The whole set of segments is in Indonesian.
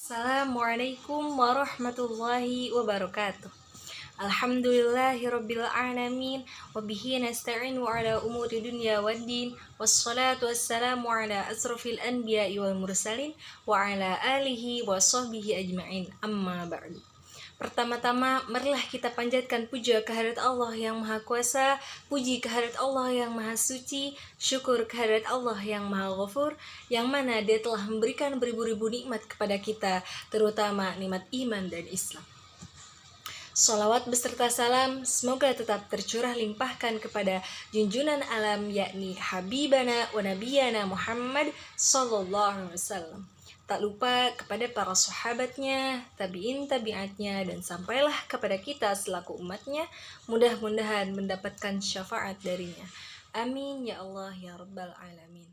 Assalamualaikum warahmatullahi wabarakatuh. Alhamdulillahirabbil alamin wa bihi nasta'inu ala umuri dunya waddin wassalatu wassalamu ala asrofil anbiya'i wal mursalin wa ala alihi wa sahbihi ajma'in. Amma ba'du. Pertama-tama, marilah kita panjatkan puja kehadirat Allah yang Maha Kuasa, puji kehadirat Allah yang Maha Suci, syukur kehadirat Allah yang Maha Ghafur, yang mana Dia telah memberikan beribu-ribu nikmat kepada kita, terutama nikmat iman dan Islam. Sholawat beserta salam semoga tetap tercurah limpahkan kepada junjungan alam, yakni Habibana wa Nabiyana Muhammad Sallallahu Alaihi Wasallam. Tak lupa kepada para sahabatnya, tabi'in tabi'atnya, dan sampailah kepada kita selaku umatnya, mudah-mudahan mendapatkan syafaat darinya. Amin ya Allah ya Rabbal Alamin.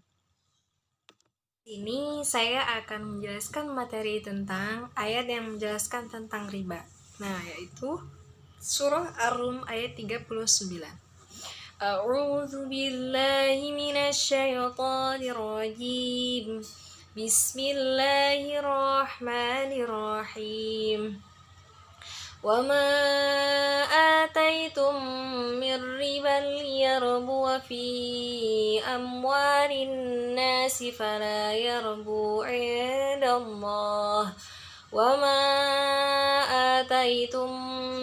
Ini saya akan menjelaskan materi tentang ayat yang menjelaskan tentang riba. Nah, yaitu surah Ar-Rum ayat 39. A'udzu billahi minasyaitonir rajim. Bismillahirrahmanirrahim. Wa ma ataitum min riban liyarbu fi amwalin nasi fala yarbu 'indallah. Wa ma ataitum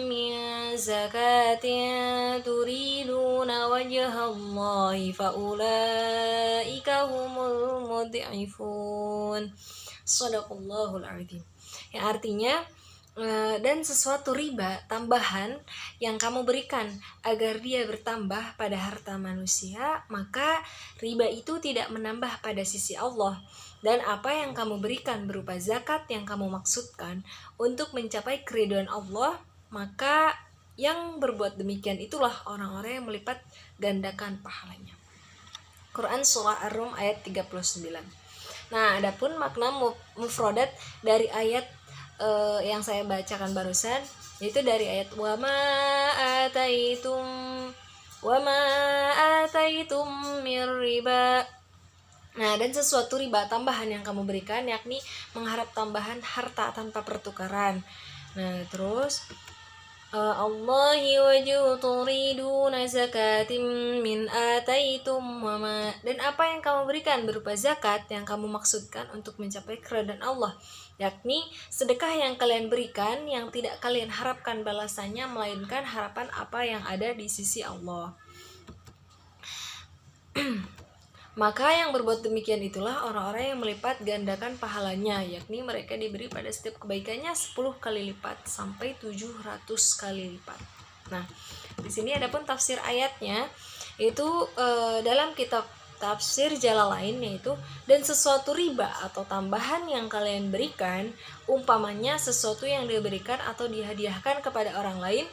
min zakatin turiduna wajhallahi faulaika humul mudhifun. Shadaqallahul adzim. Yang artinya, dan sesuatu riba tambahan yang kamu berikan agar dia bertambah pada harta manusia, maka riba itu tidak menambah pada sisi Allah. Dan apa yang kamu berikan berupa zakat yang kamu maksudkan untuk mencapai keridhaan Allah, maka yang berbuat demikian itulah orang-orang yang melipat gandakan pahalanya. Quran Surah Ar-Rum ayat 39. Nah, adapun makna mufradat dari ayat yang saya bacakan barusan, yaitu dari ayat wa ma ataitum mir riba. Nah, dan sesuatu riba tambahan yang kamu berikan, yakni mengharap tambahan harta tanpa pertukaran. Nah, terus Allahi wajhu turiduna zakatim min ataitum wama, dan apa yang kamu berikan berupa zakat yang kamu maksudkan untuk mencapai keridhaan Allah, yakni sedekah yang kalian berikan yang tidak kalian harapkan balasannya melainkan harapan apa yang ada di sisi Allah. Maka yang berbuat demikian itulah orang-orang yang melipat gandakan pahalanya, yakni mereka diberi pada setiap kebaikannya 10 kali lipat sampai 700 kali lipat. Nah, di sini adapun tafsir ayatnya itu dalam kitab tafsir Jalalain, yaitu dan sesuatu riba atau tambahan yang kalian berikan, umpamanya sesuatu yang diberikan atau dihadiahkan kepada orang lain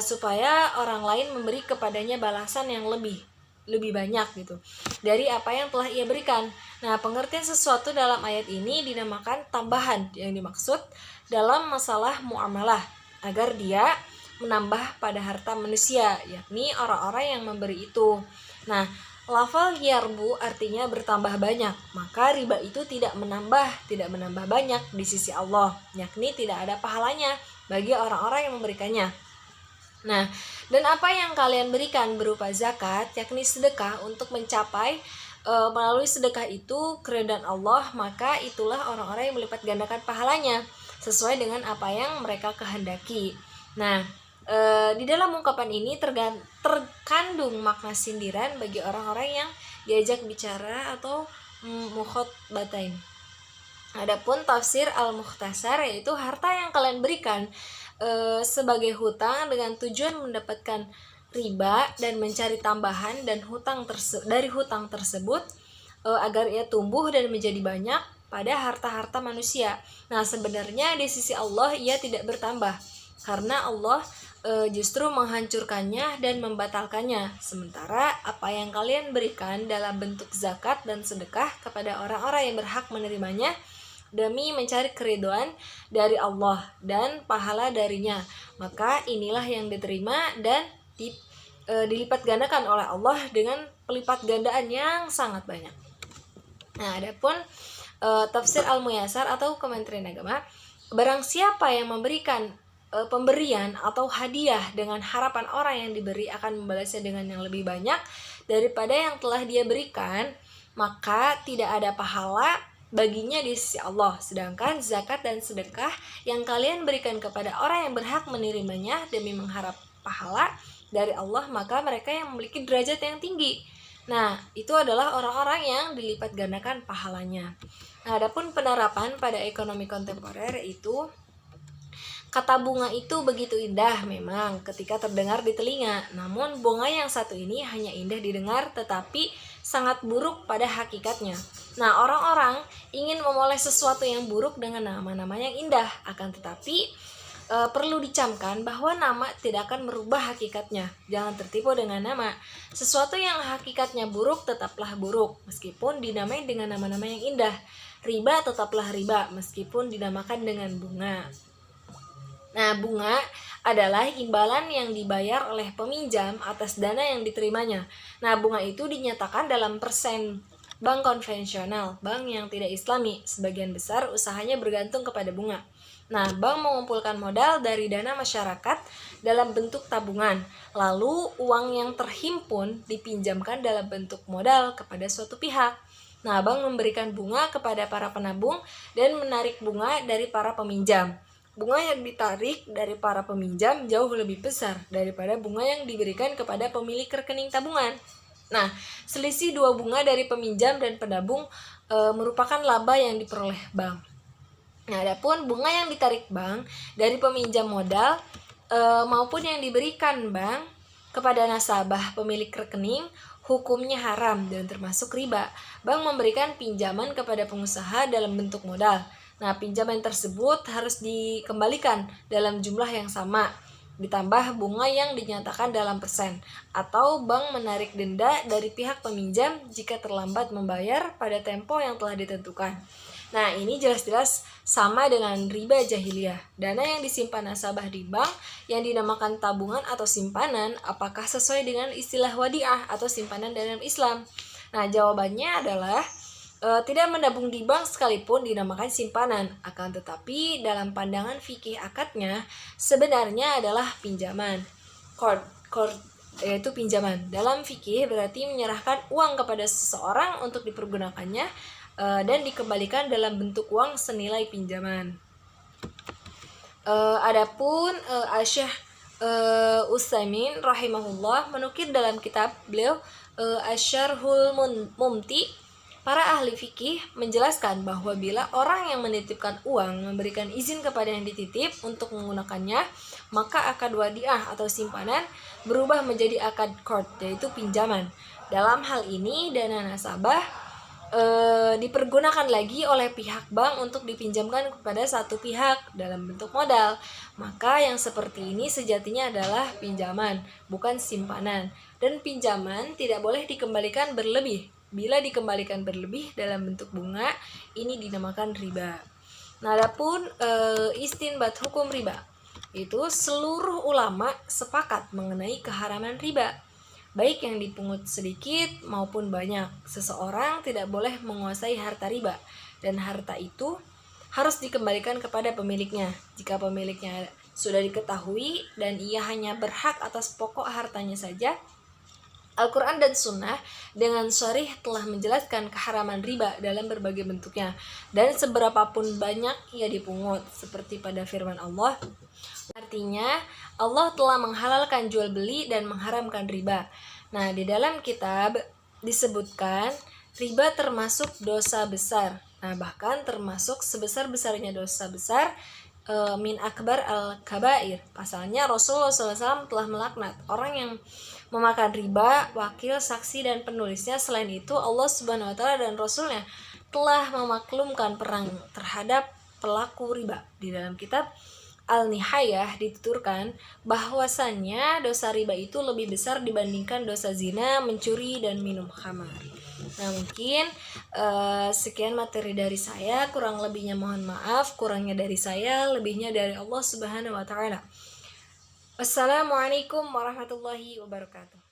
supaya orang lain memberi kepadanya balasan yang lebih banyak gitu dari apa yang telah ia berikan. Nah, pengertian sesuatu dalam ayat ini dinamakan tambahan yang dimaksud dalam masalah muamalah agar dia menambah pada harta manusia, yakni orang-orang yang memberi itu. Nah, lafal yarbu artinya bertambah banyak, maka riba itu tidak menambah banyak di sisi Allah, yakni tidak ada pahalanya bagi orang-orang yang memberikannya. Nah, dan apa yang kalian berikan berupa zakat, yakni sedekah untuk mencapai melalui sedekah itu keridhaan Allah, maka itulah orang-orang yang melipat gandakan pahalanya sesuai dengan apa yang mereka kehendaki. Nah, di dalam ungkapan ini terkandung makna sindiran bagi orang-orang yang diajak bicara atau mukhotbatain. Adapun tafsir Al-Mukhtasar, yaitu harta yang kalian berikan sebagai hutang dengan tujuan mendapatkan riba dan mencari tambahan dan dari hutang tersebut agar ia tumbuh dan menjadi banyak pada harta-harta manusia. Nah, sebenarnya di sisi Allah ia tidak bertambah karena Allah justru menghancurkannya dan membatalkannya. Sementara apa yang kalian berikan dalam bentuk zakat dan sedekah kepada orang-orang yang berhak menerimanya demi mencari keridhaan dari Allah dan pahala darinya, maka inilah yang diterima dan dilipat gandakan oleh Allah dengan pelipat gandaan yang sangat banyak. Nah, adapun Tafsir Al-Muyassar atau Kementerian Agama, barang siapa yang memberikan pemberian atau hadiah dengan harapan orang yang diberi akan membalasnya dengan yang lebih banyak daripada yang telah dia berikan, maka tidak ada pahala baginya di sisi Allah. Sedangkan zakat dan sedekah yang kalian berikan kepada orang yang berhak menerimanya demi mengharap pahala dari Allah, maka mereka yang memiliki derajat yang tinggi. Nah, itu adalah orang-orang yang dilipat gandakan pahalanya. Nah, adapun penerapan pada ekonomi kontemporer itu, kata bunga itu begitu indah memang ketika terdengar di telinga. Namun bunga yang satu ini hanya indah didengar tetapi sangat buruk pada hakikatnya. Nah, orang-orang ingin memoles sesuatu yang buruk dengan nama-nama yang indah. Akan tetapi perlu dicamkan bahwa nama tidak akan merubah hakikatnya. Jangan tertipu dengan nama. Sesuatu yang hakikatnya buruk tetaplah buruk meskipun dinamai dengan nama-nama yang indah. Riba tetaplah riba meskipun dinamakan dengan bunga. Nah, bunga adalah imbalan yang dibayar oleh peminjam atas dana yang diterimanya. Nah, bunga itu dinyatakan dalam persen. Bank konvensional, bank yang tidak islami, sebagian besar usahanya bergantung kepada bunga. Nah, bank mengumpulkan modal dari dana masyarakat dalam bentuk tabungan. Lalu, uang yang terhimpun dipinjamkan dalam bentuk modal kepada suatu pihak. Nah, bank memberikan bunga kepada para penabung dan menarik bunga dari para peminjam. Bunga yang ditarik dari para peminjam jauh lebih besar daripada bunga yang diberikan kepada pemilik rekening tabungan. Nah, selisih dua bunga dari peminjam dan penabung merupakan laba yang diperoleh bank. Nah, adapun bunga yang ditarik bank dari peminjam modal maupun yang diberikan bank kepada nasabah pemilik rekening hukumnya haram dan termasuk riba. Bank memberikan pinjaman kepada pengusaha dalam bentuk modal. Nah, pinjaman tersebut harus dikembalikan dalam jumlah yang sama, ditambah bunga yang dinyatakan dalam persen, atau bank menarik denda dari pihak peminjam jika terlambat membayar pada tempo yang telah ditentukan. Nah, ini jelas-jelas sama dengan riba jahiliyah. Dana yang disimpan nasabah di bank yang dinamakan tabungan atau simpanan, apakah sesuai dengan istilah wadiah atau simpanan dalam Islam? Nah, jawabannya adalah tidak menabung di bank sekalipun dinamakan simpanan, akan tetapi dalam pandangan fikih akadnya sebenarnya adalah pinjaman. Qard yaitu pinjaman. Dalam fikih berarti menyerahkan uang kepada seseorang untuk dipergunakannya dan dikembalikan dalam bentuk uang senilai pinjaman. Adapun Syekh Utsaimin rahimahullah menukil dalam kitab beliau Asy-Syarhul Mumti, para ahli fikih menjelaskan bahwa bila orang yang menitipkan uang memberikan izin kepada yang dititip untuk menggunakannya, maka akad wadiah atau simpanan berubah menjadi akad qard, yaitu pinjaman. Dalam hal ini, dana nasabah dipergunakan lagi oleh pihak bank untuk dipinjamkan kepada satu pihak dalam bentuk modal. Maka yang seperti ini sejatinya adalah pinjaman, bukan simpanan. Dan pinjaman tidak boleh dikembalikan berlebih. Bila dikembalikan berlebih dalam bentuk bunga, ini dinamakan riba. Nah, adapun istinbat hukum riba, itu seluruh ulama sepakat mengenai keharaman riba. Baik yang dipungut sedikit maupun banyak, seseorang tidak boleh menguasai harta riba, dan harta itu harus dikembalikan kepada pemiliknya. Jika pemiliknya sudah diketahui dan ia hanya berhak atas pokok hartanya saja, Al-Quran dan Sunnah dengan sharih telah menjelaskan keharaman riba dalam berbagai bentuknya dan seberapapun banyak ia dipungut, seperti pada firman Allah. Artinya, Allah telah menghalalkan jual beli dan mengharamkan riba. Nah, di dalam kitab disebutkan riba termasuk dosa besar. Nah, bahkan termasuk sebesar-besarnya dosa besar min akbar al-kabair. Pasalnya Rasulullah SAW telah melaknat orang yang memakan riba, wakil, saksi, dan penulisnya. Selain itu, Allah Subhanahu wa Ta'ala dan Rasulnya telah memaklumkan perang terhadap pelaku riba. Di dalam kitab Al-Nihayah dituturkan bahwasannya dosa riba itu lebih besar dibandingkan dosa zina, mencuri, dan minum khamar. Nah, mungkin sekian materi dari saya, kurang lebihnya mohon maaf, kurangnya dari saya, lebihnya dari Allah Subhanahu wa Ta'ala. Wassalamualaikum warahmatullahi wabarakatuh.